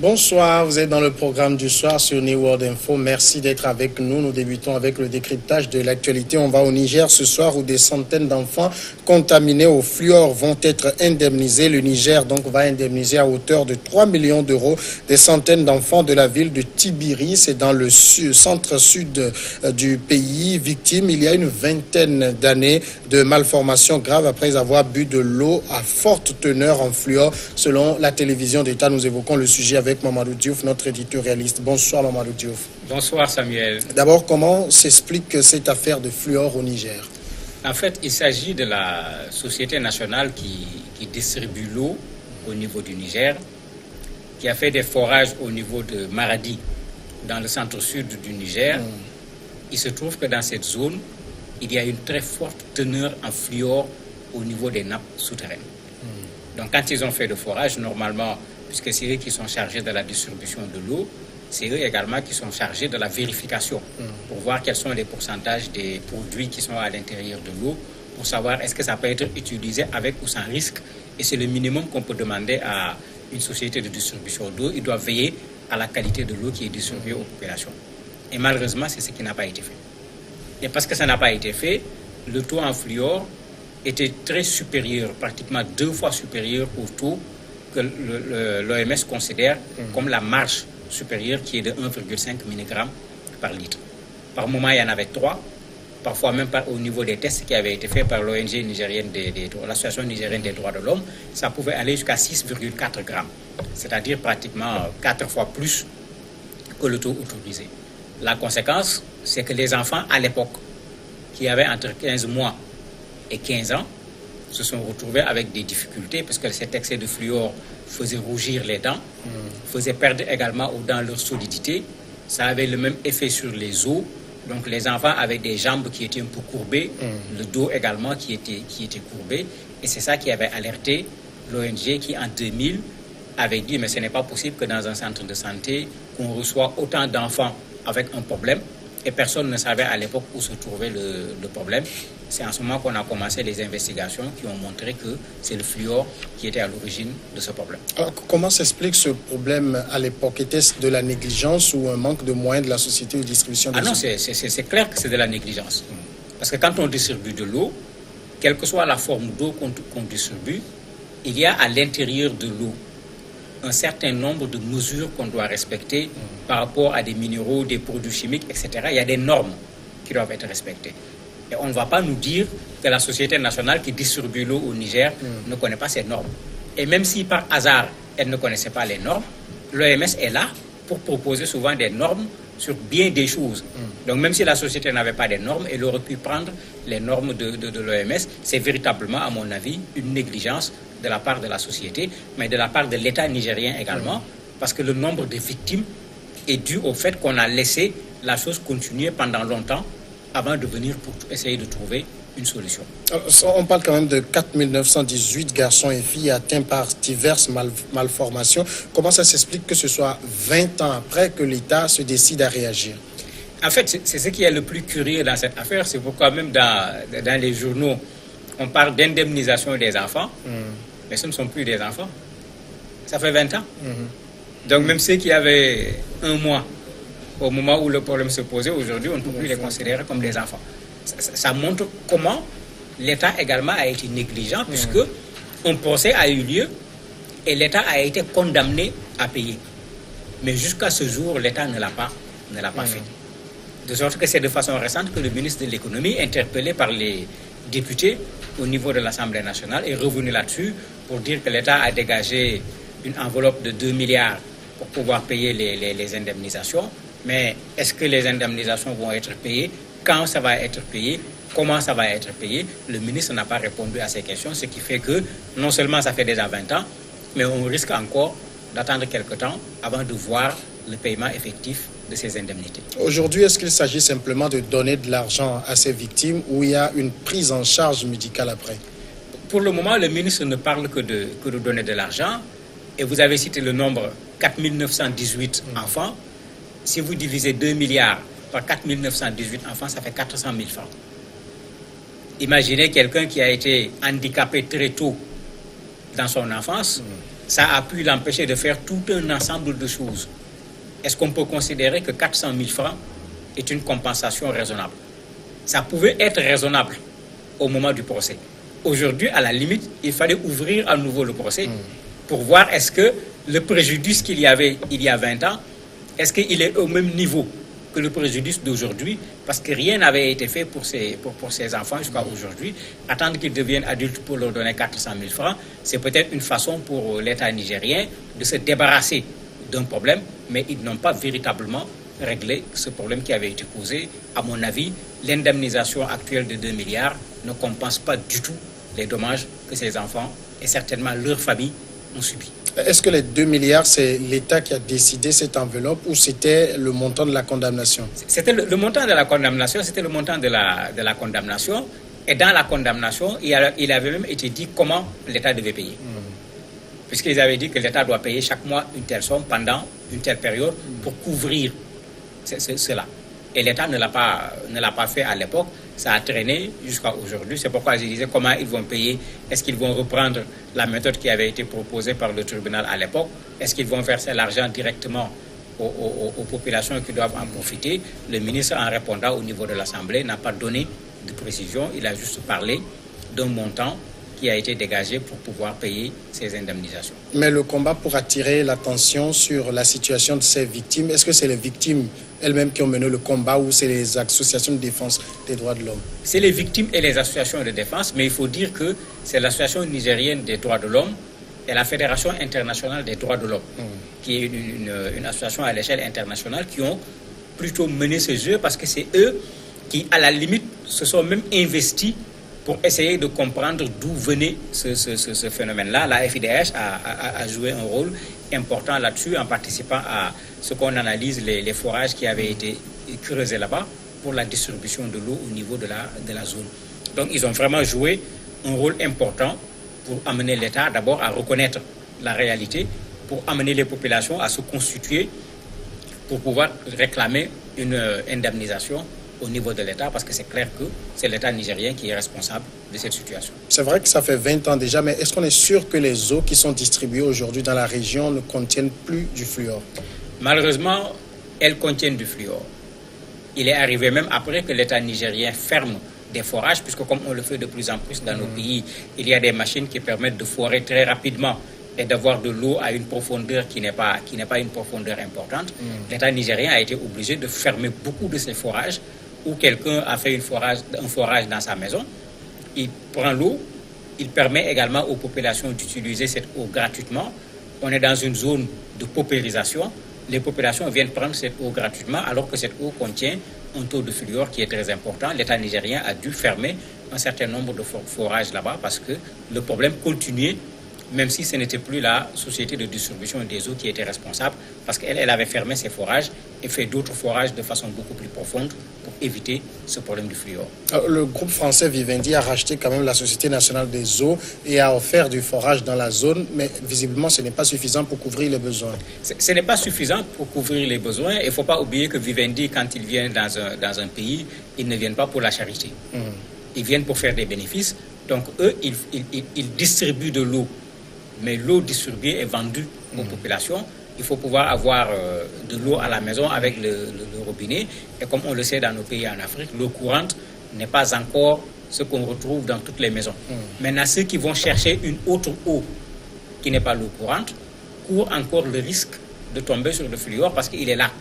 Bonsoir, vous êtes dans le programme du soir sur New World Info. Merci d'être avec nous. Nous débutons avec le décryptage de l'actualité. On va au Niger ce soir où des centaines d'enfants contaminés au fluor vont être indemnisés. Le Niger donc va indemniser à hauteur de 3 millions d'euros des centaines d'enfants de la ville de Tibiri. C'est dans le centre-sud du pays. Victimes, il y a une vingtaine d'années de malformations graves après avoir bu de l'eau à forte teneur en fluor. Selon la télévision d'État, nous évoquons le sujet avec Mamadou Diouf, notre éditorialiste. Bonsoir Mamadou Diouf. Bonsoir Samuel. D'abord, comment s'explique cette affaire de fluor au Niger? En fait, il s'agit de la Société nationale qui distribue l'eau au niveau du Niger, qui a fait des forages au niveau de Maradi, dans le centre-sud du Niger. Il se trouve que dans cette zone, il y a une très forte teneur en fluor au niveau des nappes souterraines. Donc quand ils ont fait le forage, normalement, puisque c'est eux qui sont chargés de la distribution de l'eau, c'est eux également qui sont chargés de la vérification pour voir quels sont les pourcentages des produits qui sont à l'intérieur de l'eau, pour savoir est-ce que ça peut être utilisé avec ou sans risque. Et c'est le minimum qu'on peut demander à une société de distribution d'eau. Ils doivent veiller à la qualité de l'eau qui est distribuée aux populations. Et malheureusement, c'est ce qui n'a pas été fait. Et parce que ça n'a pas été fait, le taux en fluor était très supérieur, pratiquement 2 fois supérieur au taux que l'OMS considère comme la marge supérieure qui est de 1,5 mg par litre. Par moment, il y en avait 3, parfois même au niveau des tests qui avaient été faits par l'ONG nigérienne, l'Association nigérienne des droits de l'homme, ça pouvait aller jusqu'à 6,4 grammes, c'est-à-dire pratiquement 4 fois plus que le taux autorisé. La conséquence, c'est que les enfants à l'époque, qui avaient entre 15 mois et 15 ans, se sont retrouvés avec des difficultés parce que cet excès de fluor faisait rougir les dents, faisait perdre également aux dents leur solidité. Ça avait le même effet sur les os. Donc les enfants avaient des jambes qui étaient un peu courbées, le dos également qui était courbé. Et c'est ça qui avait alerté l'ONG qui en 2000 avait dit mais ce n'est pas possible que dans un centre de santé qu'on reçoit autant d'enfants avec un problème. Et personne ne savait à l'époque où se trouvait le problème. C'est en ce moment qu'on a commencé les investigations qui ont montré que c'est le fluor qui était à l'origine de ce problème. Alors, comment s'explique ce problème à l'époque? Était-ce de la négligence ou un manque de moyens de la société de distribution de l'eau? Non, c'est clair que c'est de la négligence. Parce que quand on distribue de l'eau, quelle que soit la forme d'eau qu'on distribue, il y a à l'intérieur de l'eau un certain nombre de mesures qu'on doit respecter par rapport à des minéraux, des produits chimiques, etc. Il y a des normes qui doivent être respectées. Et on ne va pas nous dire que la Société nationale qui distribue l'eau au Niger ne connaît pas ces normes. Et même si par hasard, elle ne connaissait pas les normes, l'OMS est là pour proposer souvent des normes sur bien des choses. Donc même si la société n'avait pas des normes, elle aurait pu prendre les normes de l'OMS. C'est véritablement, à mon avis, une négligence de la part de la société, mais de la part de l'État nigérien également, parce que le nombre de victimes est dû au fait qu'on a laissé la chose continuer pendant longtemps avant de venir pour essayer de trouver une solution. On parle quand même de 4918 garçons et filles atteints par diverses malformations. Comment ça s'explique que ce soit 20 ans après que l'État se décide à réagir? En fait, c'est ce qui est le plus curieux dans cette affaire. C'est pourquoi même dans les journaux, on parle d'indemnisation des enfants, mais ce ne sont plus des enfants. Ça fait 20 ans. Donc même ceux qui avaient 1 mois au moment où le problème se posait, aujourd'hui, on ne peut plus les considérer comme des enfants. Ça montre comment l'État également a été négligent, puisque un procès a eu lieu et l'État a été condamné à payer. Mais jusqu'à ce jour, l'État ne l'a pas fait. De sorte que c'est de façon récente que le ministre de l'économie, interpellé par les députés au niveau de l'Assemblée nationale, est revenu là-dessus pour dire que l'État a dégagé une enveloppe de 2 milliards pour pouvoir payer les indemnisations. Mais est-ce que les indemnisations vont être payées? Quand ça va être payé? Comment ça va être payé? Le ministre n'a pas répondu à ces questions, ce qui fait que non seulement ça fait déjà 20 ans, mais on risque encore d'attendre quelque temps avant de voir le paiement effectif de ces indemnités. Aujourd'hui, est-ce qu'il s'agit simplement de donner de l'argent à ces victimes ou il y a une prise en charge médicale après? Pour le moment, le ministre ne parle que de donner de l'argent. Et vous avez cité le nombre 4918 enfants. Si vous divisez 2 milliards par 4918 enfants, ça fait 400 000 francs. Imaginez quelqu'un qui a été handicapé très tôt dans son enfance ça a pu l'empêcher de faire tout un ensemble de choses. Est-ce qu'on peut considérer que 400 000 francs est une compensation raisonnable? Ça pouvait être raisonnable au moment du procès. Aujourd'hui, à la limite, il fallait ouvrir à nouveau le procès pour voir est-ce que le préjudice qu'il y avait il y a 20 ans, est-ce qu'il est au même niveau que le préjudice d'aujourd'hui, parce que rien n'avait été fait pour ces enfants jusqu'à aujourd'hui. Attendre qu'ils deviennent adultes pour leur donner 400 000 francs, c'est peut-être une façon pour l'État nigérien de se débarrasser d'un problème, mais ils n'ont pas véritablement réglé ce problème qui avait été posé. À mon avis, l'indemnisation actuelle de 2 milliards ne compense pas du tout les dommages que ces enfants et certainement leurs familles ont subis. Est-ce que les 2 milliards, c'est l'État qui a décidé cette enveloppe ou c'était le montant de la condamnation? C'était le montant de la condamnation, c'était le montant de la condamnation. Et dans la condamnation, il avait même été dit comment l'État devait payer. Puisqu'ils avaient dit que l'État doit payer chaque mois une telle somme pendant une telle période pour couvrir cela. Et l'État ne l'a pas fait à l'époque. Ça a traîné jusqu'à aujourd'hui. C'est pourquoi je disais comment ils vont payer. Est-ce qu'ils vont reprendre la méthode qui avait été proposée par le tribunal à l'époque? Est-ce qu'ils vont verser l'argent directement aux populations qui doivent en profiter? Le ministre, en répondant au niveau de l'Assemblée, n'a pas donné de précision. Il a juste parlé d'un montant qui a été dégagé pour pouvoir payer ces indemnisations. Mais le combat pour attirer l'attention sur la situation de ces victimes, est-ce que c'est les victimes elles-mêmes qui ont mené le combat ou c'est les associations de défense des droits de l'homme? C'est les victimes et les associations de défense, mais il faut dire que c'est l'Association nigérienne des droits de l'homme et la Fédération internationale des droits de l'homme, qui est une association à l'échelle internationale, qui ont plutôt mené ce jeu parce que c'est eux qui, à la limite, se sont même investis pour essayer de comprendre d'où venait ce phénomène-là. La FIDH a joué un rôle important là-dessus en participant à ce qu'on analyse les forages qui avaient été creusés là-bas pour la distribution de l'eau au niveau de la zone. Donc ils ont vraiment joué un rôle important pour amener l'État d'abord à reconnaître la réalité, pour amener les populations à se constituer pour pouvoir réclamer une indemnisation au niveau de l'État, parce que c'est clair que c'est l'État nigérien qui est responsable de cette situation. C'est vrai que ça fait 20 ans déjà, mais est-ce qu'on est sûr que les eaux qui sont distribuées aujourd'hui dans la région ne contiennent plus du fluor? Malheureusement, elles contiennent du fluor. Il est arrivé même après que l'État nigérien ferme des forages, puisque comme on le fait de plus en plus dans nos pays, il y a des machines qui permettent de forer très rapidement et d'avoir de l'eau à une profondeur qui n'est pas une profondeur importante. L'État nigérien a été obligé de fermer beaucoup de ces forages où quelqu'un a fait un forage dans sa maison. Il prend l'eau, il permet également aux populations d'utiliser cette eau gratuitement. On est dans une zone de paupérisation. Les populations viennent prendre cette eau gratuitement alors que cette eau contient un taux de fluor qui est très important. L'État nigérien a dû fermer un certain nombre de forages là-bas parce que le problème continuait, même si ce n'était plus la société de distribution des eaux qui était responsable, parce qu'elle avait fermé ses forages et fait d'autres forages de façon beaucoup plus profonde pour éviter ce problème du fluor. Le groupe français Vivendi a racheté quand même la Société nationale des eaux et a offert du forage dans la zone, mais visiblement ce n'est pas suffisant pour couvrir les besoins. Ce n'est pas suffisant pour couvrir les besoins. Il ne faut pas oublier que Vivendi, quand ils viennent dans un pays, ils ne viennent pas pour la charité. Ils viennent pour faire des bénéfices. Donc eux, ils distribuent de l'eau. Mais l'eau distribuée est vendue aux populations. Il faut pouvoir avoir de l'eau à la maison avec le robinet. Et comme on le sait dans nos pays en Afrique, l'eau courante n'est pas encore ce qu'on retrouve dans toutes les maisons. Maintenant, ceux qui vont chercher une autre eau qui n'est pas l'eau courante courent encore le risque de tomber sur le fluor parce qu'il est là.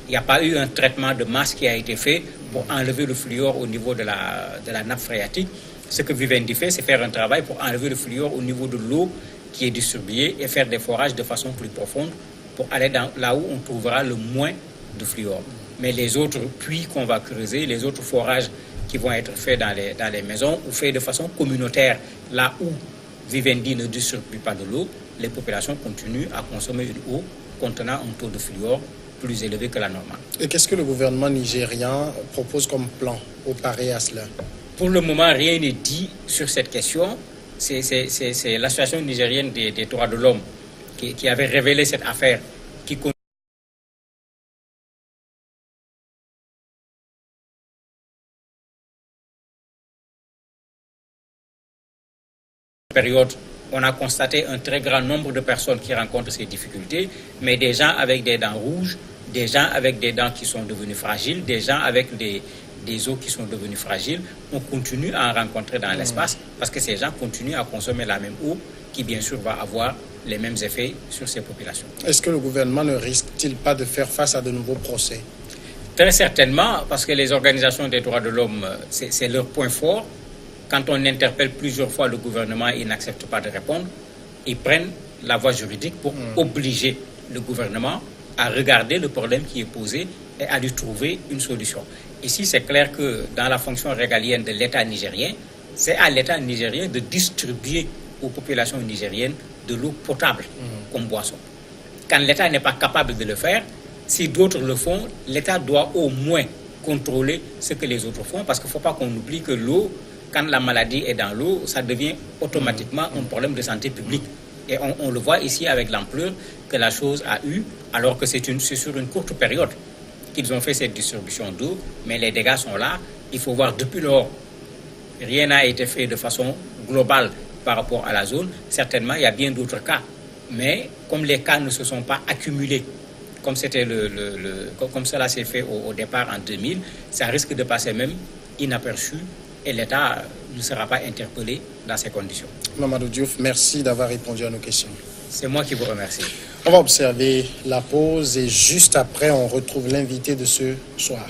Il n'y a pas eu un traitement de masse qui a été fait pour enlever le fluor au niveau de la nappe phréatique. Ce que Vivendi fait, c'est faire un travail pour enlever le fluor au niveau de l'eau qui est distribuée et faire des forages de façon plus profonde pour aller là où on trouvera le moins de fluor. Mais les autres puits qu'on va creuser, les autres forages qui vont être faits dans les maisons ou faits de façon communautaire, là où Vivendi ne distribue pas de l'eau, les populations continuent à consommer une eau contenant un taux de fluor plus élevé que la normale. Et qu'est-ce que le gouvernement nigérien propose comme plan pour parer à cela? Pour le moment, rien n'est dit sur cette question. C'est l'association nigérienne des droits de l'homme qui avait révélé cette affaire qui période on a constaté un très grand nombre de personnes qui rencontrent ces difficultés, mais des gens avec des dents rouges, des gens avec des dents qui sont devenues fragiles, des gens avec des os qui sont devenus fragiles, on continue à en rencontrer dans l'espace parce que ces gens continuent à consommer la même eau qui, bien sûr, va avoir les mêmes effets sur ces populations. Est-ce que le gouvernement ne risque-t-il pas de faire face à de nouveaux procès? Très certainement, parce que les organisations des droits de l'homme, c'est leur point fort. Quand on interpelle plusieurs fois le gouvernement et il n'accepte pas de répondre, ils prennent la voie juridique pour obliger le gouvernement à regarder le problème qui est posé et à lui trouver une solution. Ici, c'est clair que dans la fonction régalienne de l'État nigérien, c'est à l'État nigérien de distribuer aux populations nigériennes de l'eau potable comme boisson. Quand l'État n'est pas capable de le faire, si d'autres le font, l'État doit au moins contrôler ce que les autres font, parce qu'il ne faut pas qu'on oublie que l'eau, quand la maladie est dans l'eau, ça devient automatiquement un problème de santé publique. Et on le voit ici avec l'ampleur que la chose a eu, alors que c'est sur une courte période qu'ils ont fait cette distribution d'eau, mais les dégâts sont là. Il faut voir depuis lors, rien n'a été fait de façon globale par rapport à la zone. Certainement, il y a bien d'autres cas, mais comme les cas ne se sont pas accumulés, comme cela s'est fait au départ en 2000, ça risque de passer même inaperçu et l'État ne sera pas interpellé dans ces conditions. Mamadou Diouf, merci d'avoir répondu à nos questions. C'est moi qui vous remercie. On va observer la pause et juste après, on retrouve l'invité de ce soir.